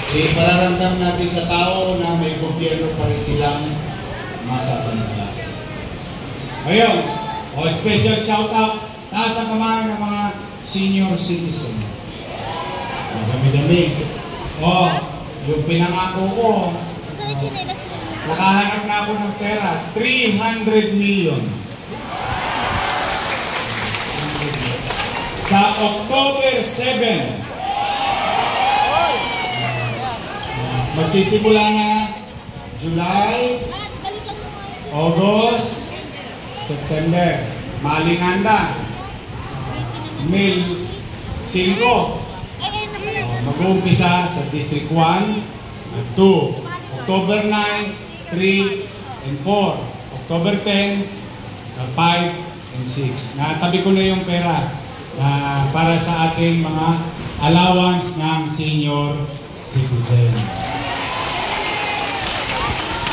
Pararamdam natin sa tao na may gobyerno pa rin silang masasamala. Ngayon, special shout out, taas ang kamay ng mga senior citizen. Dami-dami. Yung pinangako ko, nakahanap na ako ng pera, 300 million. Sa October 7, magsisimula na July, August, September. Malinganda. Mil 5. Mag-uumpisa sa District 1 at 2. October 9, 3, and 4. October 10, 5, and 6. Natabi ko na yung pera para sa ating mga allowance ng senior citizen.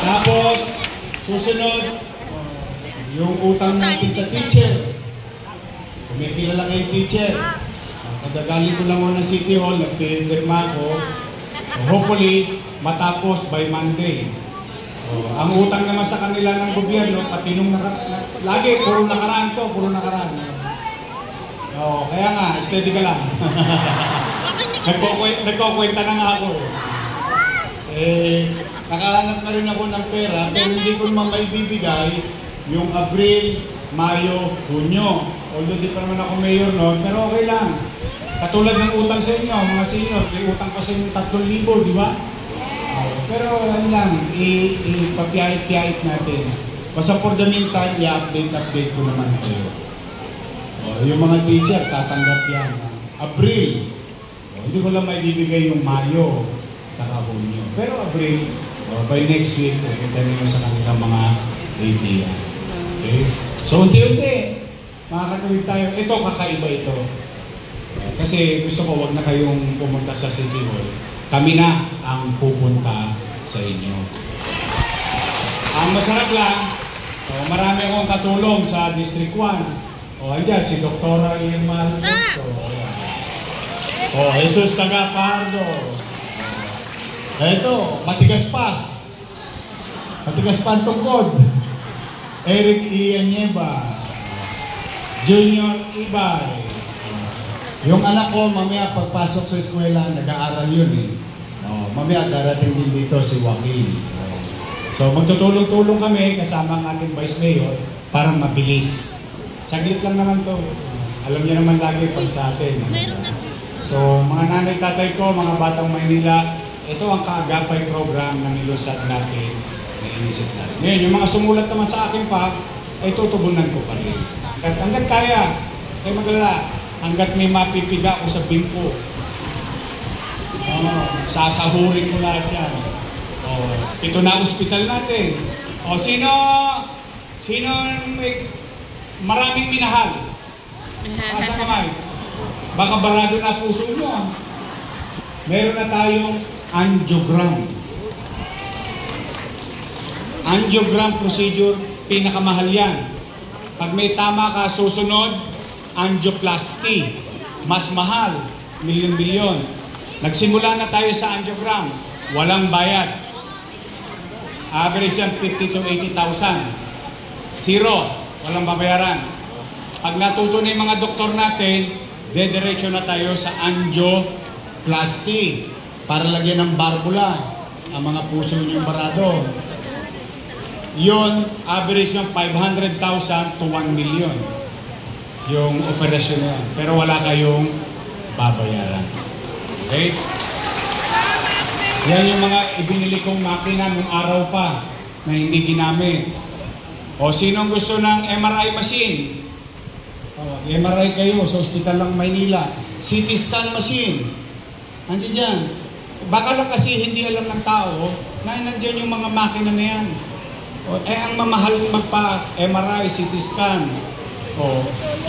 Tapos, susunod, yung utang natin sa teacher. Kung may kilala kayong teacher, kadagaling ko lang ako ng City Hall, nagpirma ako. Hopefully, matapos by Monday. Ang utang naman sa kanila ng gobyerno, pati nung lagi, puro nakaraan to, puro nakaraan. Kaya nga, steady ka lang. Nagkukwenta na nga ako. Nakahanap na rin ako ng pera, pero hindi ko naman maibibigay yung Abril, Mayo, Hunyo. Although di pa naman ako mayor noon, pero okay lang. Katulad ng utang sa inyo, mga senior, may utang pa sa inyo 3,000, di ba? Pero ano lang, ipapiyait-piyait natin. Basta for the meantime, i-update ko naman kayo. Yung mga teacher, tatanggap yan. Abril, hindi ko lang maibibigay yung Mayo sa Hunyo. Pero Abril, by next week, kita nyo sa kanilang mga idea. Okay? So, unti-unti, makakatuwid tayo. Ito, kakaiba ito. Kasi gusto ko, wag na kayong pumunta sa City Hall. Kami na ang pupunta sa inyo. Ang masarap lang, marami akong katulong sa District 1. Andyan, si Dr. Ian Marcos. Jesus Tagapardo. Ito, matigas pa. Matigas pa ang tungkod. Eric Ianyeba. Junior Ibay. Yung anak ko, mamaya pagpasok sa eskwela, nag-aaral yun eh. Mamaya darating din dito si Joaquin. So magtutulong-tulong kami kasama ang ating Vice Mayor para mabilis. Saglit lang naman to. Alam niyo naman lagi pag sa atin. So mga nanay, tatay ko, mga batang Maynila, ito ang kaagapay program ng ilusad natin na inisip natin. Ngayon, yung mga sumulat naman sa akin pa, ay tutubunan ko pa rin. Hanggat kaya, kayo maglala, hanggat may mapipiga ko sa bimpo. Sasahurin ko lahat yan. Ito na ospital natin. Sino may maraming minahal? Asa kamay? Baka barado na puso nyo. Meron na tayong angiogram. Angiogram procedure, pinakamahal yan. Pag may tama ka, susunod, angioplasty. Mas mahal, milyon-milyon. Nagsimula na tayo sa angiogram. Walang bayad. Average yan 50 to 80,000. Zero. Walang babayaran. Pag natuto na yung mga doktor natin, dediretso na tayo sa angioplasty para lagyan ng barbula ang mga puso niyong barado. Yon, average ng 500,000 to 1 million yung operasyon na yan. Pero wala kayong babayaran. Okay? Yan yung mga ibinili kong makina nung araw pa na hindi ginamit. Sinong gusto ng MRI machine? MRI kayo sa Hospital ng Maynila. CT scan machine. Nandiyan dyan. Baka lang kasi hindi alam ng tao na nandiyan yung mga makina na yan. Ang mamahal magpa-MRI, CT scan.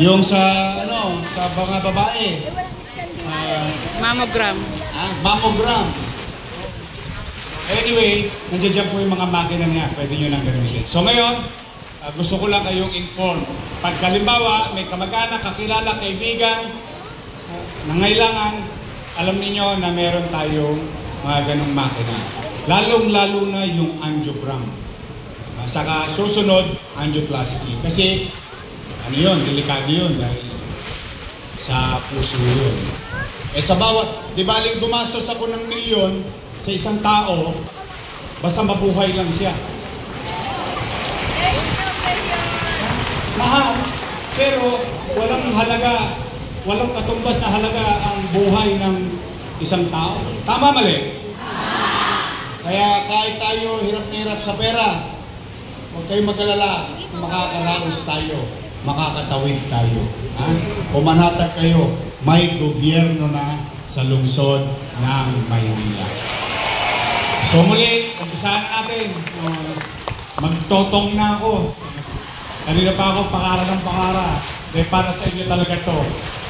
Yung sa mga babae. Mammogram. Mammogram. Anyway, nandiyan po yung mga makina niya. Pwede nyo nang gamitin. So ngayon, gusto ko lang kayong inform. Pag kalimbawa, may kamag-anak, kakilala, kaibigan, nangailangan, alam niyo na meron tayong mga ganong makina. Lalong-lalo na yung angiogram. Saka susunod, angioplasty. Kasi, ano yun, delikado yun dahil sa puso yun. Sa bawat, di baling gumastos ako ng milyon sa isang tao, basta mabuhay lang siya. Mahal, pero walang halaga, walang katumbas sa halaga ang buhay ng isang tao. Tama, mali? Kaya kahit tayo hirap na hirap sa pera, huwag kayong mag-alala, makakaraos tayo, makakatawid tayo. Pumanatag kayo, may gobyerno na sa lungsod ng Maynila. So muli, umpisahan natin. Magtotong na ako. Kanina pa ako pakara ng pakara. Dahil para sa inyo talaga to.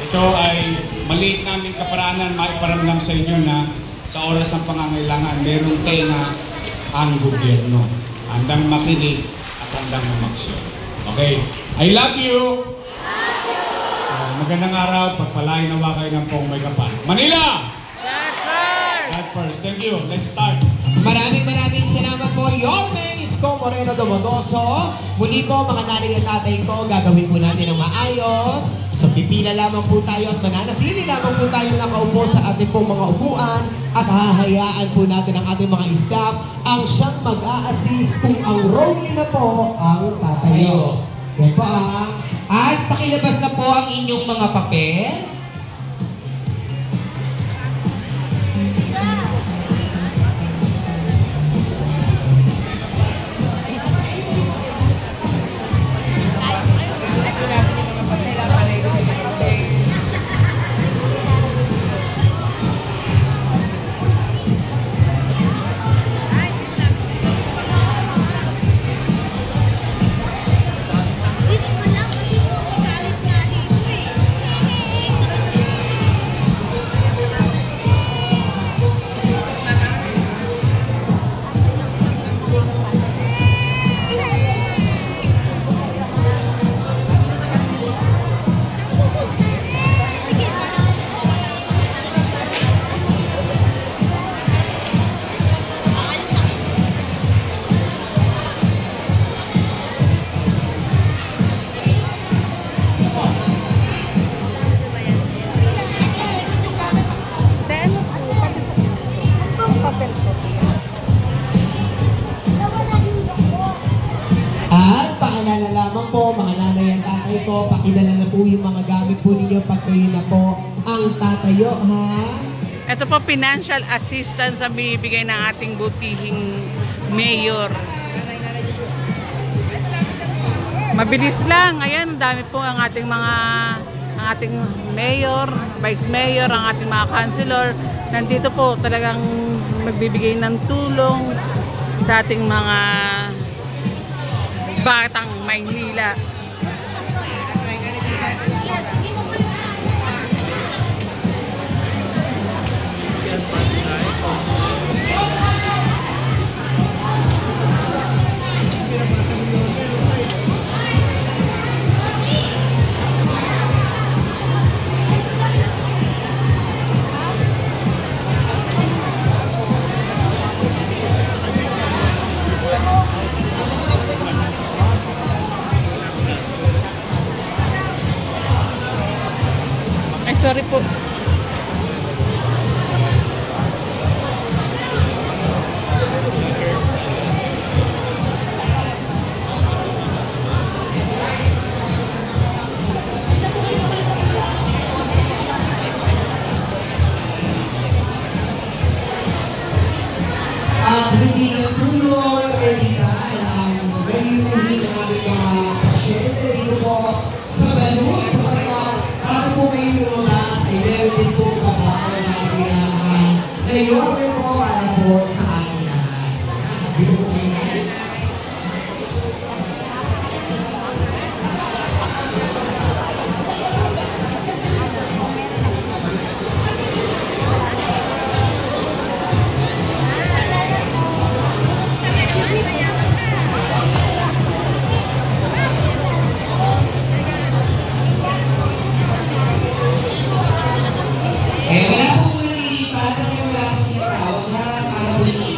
Ito ay maliit namin kaparaanan, maiparamdam sa inyo na sa oras ng pangangailangan, merong tenga ang gobyerno. Handang makinig at handang umaksyon. Okay? I love you! Magandang araw, pagpalain nawa kayo ng pong may kapal. Manila! God first. Thank you. Let's start. Maraming salamat po, Yorme Isko Moreno Domagoso. Muli po, mga nanay at tatay ko, gagawin po natin ang maayos. So, pipila lamang po tayo at mananatili lamang po tayo nakaupo sa ating pong mga upuan at hahayaan po natin ang ating mga staff ang siyang mag-a-assist kung ang rolling na po ang tatayo. Yan po At pakilabas na po ang inyong mga papel. At paalala lamang po, mga nanay at tatay ko, pakidala na po yung mga gamit po ninyo pag kayo na po ang tatayo, ha? Ito po, financial assistance ang binibigay ng ating butihing mayor. Mabilis lang. Ayan, dami po ang ating mayor, vice mayor, ang ating mga councilor. Nandito po talagang magbibigay ng tulong sa ating mga batang Maynila. Sorry po. Hindi na tulong, ready na ang ready ng aming mga pasyente dito po sa Balon, sa kaya paano po kayo lumabas, meron din po ba ang kailangan na yorme po para po sa akin lahat. Dito po kayo na. Wala po muna nilipat, wala po nilitawag na